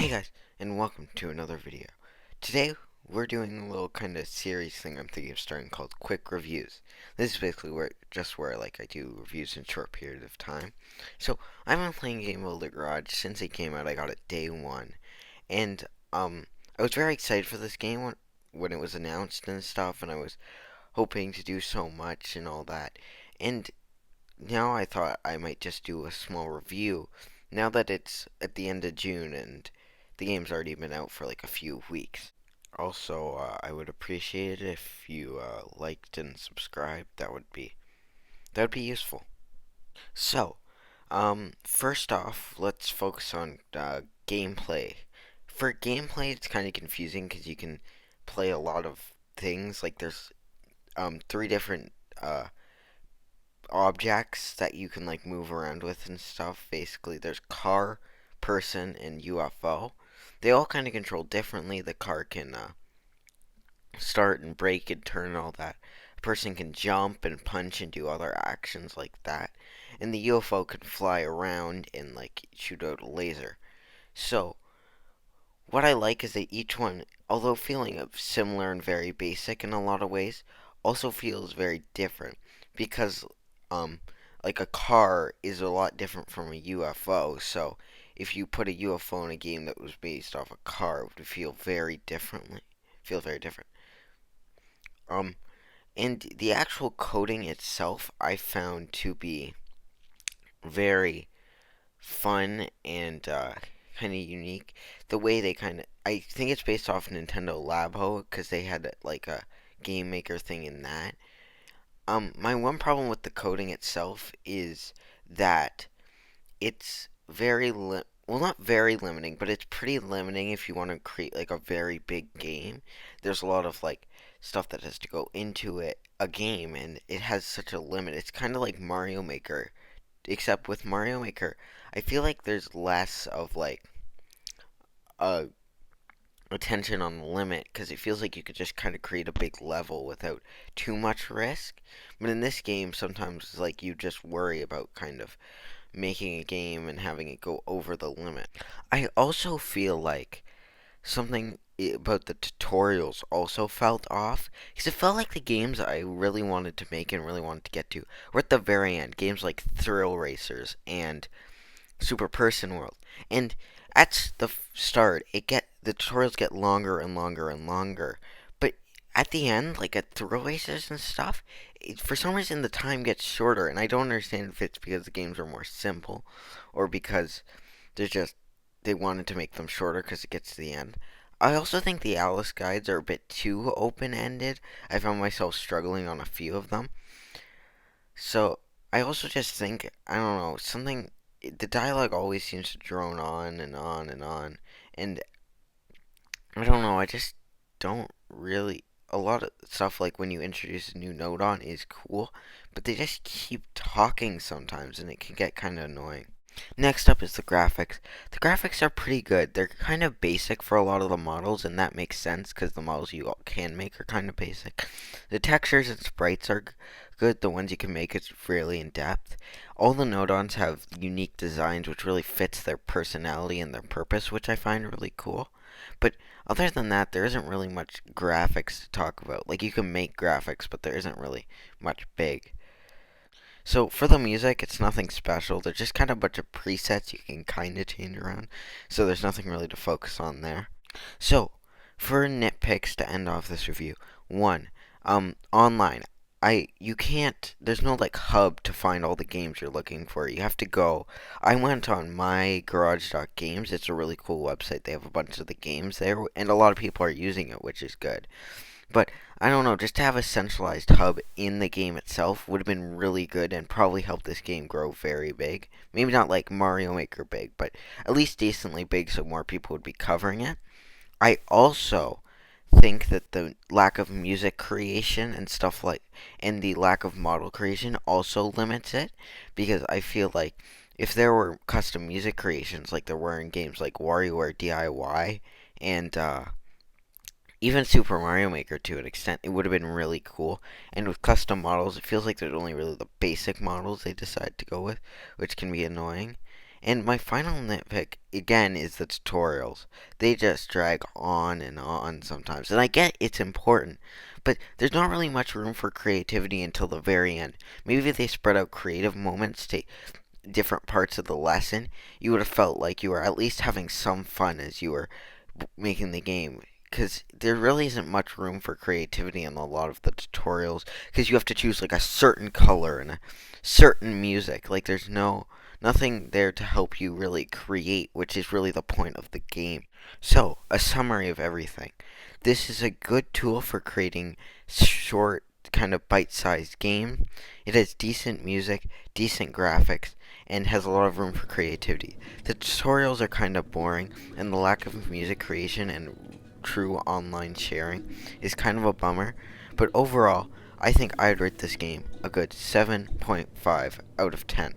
Hey guys, and welcome to another video. Today, we're doing a little kind of series thing I'm thinking of starting called Quick Reviews. This is basically where like I do reviews in a short period of time. So, I've been playing Game Builder Garage since it came out. I got it day one. And, I was very excited for this game when it was announced and stuff, and I was hoping to do so much and all that. And now I thought I might just do a small review now that it's at the end of June and the game's already been out for like a few weeks. Also, I would appreciate it if you liked and subscribed. That would be useful. So, first off, let's focus on gameplay. For gameplay, it's kind of confusing because you can play a lot of things. Like there's three different objects that you can like move around with and stuff. Basically, there's car, person, and UFO. They all kind of control differently. The car can start and brake and turn and all that. A person can jump and punch and do other actions like that. And the UFO can fly around and like shoot out a laser. So, what I like is that each one, although feeling similar and very basic in a lot of ways, also feels very different because um like a car is a lot different from a UFO. So if you put a UFO in a game that was based off a car, it would feel very different. Um and the actual coding itself I found to be very fun and kind of unique. The way they I think it's based off Nintendo Labo because they had like a game maker thing in that. My one problem with the coding itself is that it's well, not very limiting, but it's pretty limiting if you want to create like a very big game. There's a lot of like stuff that has to go into a game, and it has such a limit. It's kind of like Mario Maker, except with Mario Maker, I feel like there's less of like a attention on the limit because it feels like you could just kind of create a big level without too much risk. But in this game, sometimes it's like you just worry about kind of making a game and having it go over the limit. I also feel like something about the tutorials also felt off because it felt like the games I really wanted to make and really wanted to get to were at the very end. Games like Thrill Racers and Super Person World. And at the start, the tutorials get longer and longer and longer. But at the end, like at Thrill Racers and stuff, for some reason the time gets shorter, and I don't understand if it's because the games are more simple or because they wanted to make them shorter because it gets to the end. I also think the Alice guides are a bit too open-ended. I found myself struggling on a few of them. So I also just think I don't know something. The dialogue always seems to drone on and on and on, and I don't know. I just don't really. A lot of stuff like when you introduce a new node on is cool, but they just keep talking sometimes, and it can get kind of annoying. Next up is the graphics. The graphics are pretty good. They're kind of basic for a lot of the models, and that makes sense because the models you can make are kind of basic. The textures and sprites are good. The ones you can make is really in depth. All the nodons have unique designs, which really fits their personality and their purpose, which I find really cool. But other than that, there isn't really much graphics to talk about. Like you can make graphics, but there isn't really much big. So for the music, it's nothing special. They're just kind of a bunch of presets you can kind of change around. So there's nothing really to focus on there. So for nitpicks to end off this review, one, online. You can't. There's no like hub to find all the games you're looking for. You have to go. I went on mygarage.games. It's a really cool website. They have a bunch of the games there, and a lot of people are using it, which is good. But I don't know, just to have a centralized hub in the game itself would have been really good and probably helped this game grow very big. Maybe not like Mario Maker big, but at least decently big so more people would be covering it. I also think that the lack of music creation and stuff like and the lack of model creation also limits it because I feel like if there were custom music creations like there were in games like WarioWare DIY and even Super Mario Maker to an extent, it would have been really cool. And with custom models, it feels like there's only really the basic models they decide to go with, which can be annoying. And my final nitpick, again, is the tutorials. They just drag on and on sometimes. And I get it's important, but there's not really much room for creativity until the very end. Maybe if they spread out creative moments to different parts of the lesson, you would have felt like you were at least having some fun as you were making the game. Because there really isn't much room for creativity in a lot of the tutorials. Because you have to choose like a certain color and a certain music. Like there's nothing there to help you really create, which is really the point of the game. So, a summary of everything. This is a good tool for creating short, kind of bite-sized games. It has decent music, decent graphics, and has a lot of room for creativity. The tutorials are kind of boring, and the lack of music creation and true online sharing is kind of a bummer. But overall, I think I'd rate this game a good 7.5 out of 10.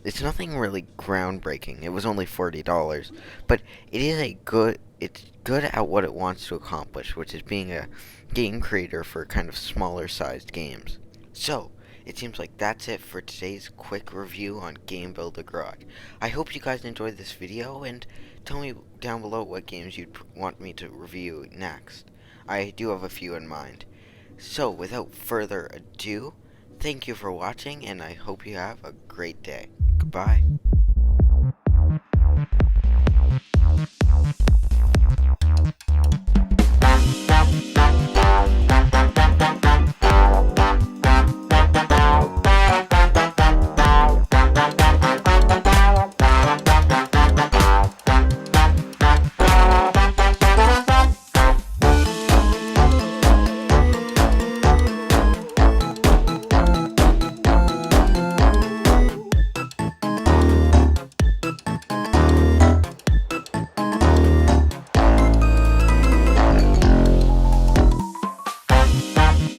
It's nothing really groundbreaking. It was only $40, but it's good at what it wants to accomplish, which is being a game creator for kind of smaller sized games. So, it seems like that's it for today's quick review on Game Builder Garage. I hope you guys enjoyed this video, and tell me down below what games you'd want me to review next. I do have a few in mind. So, without further ado, thank you for watching, and I hope you have a great day. Goodbye.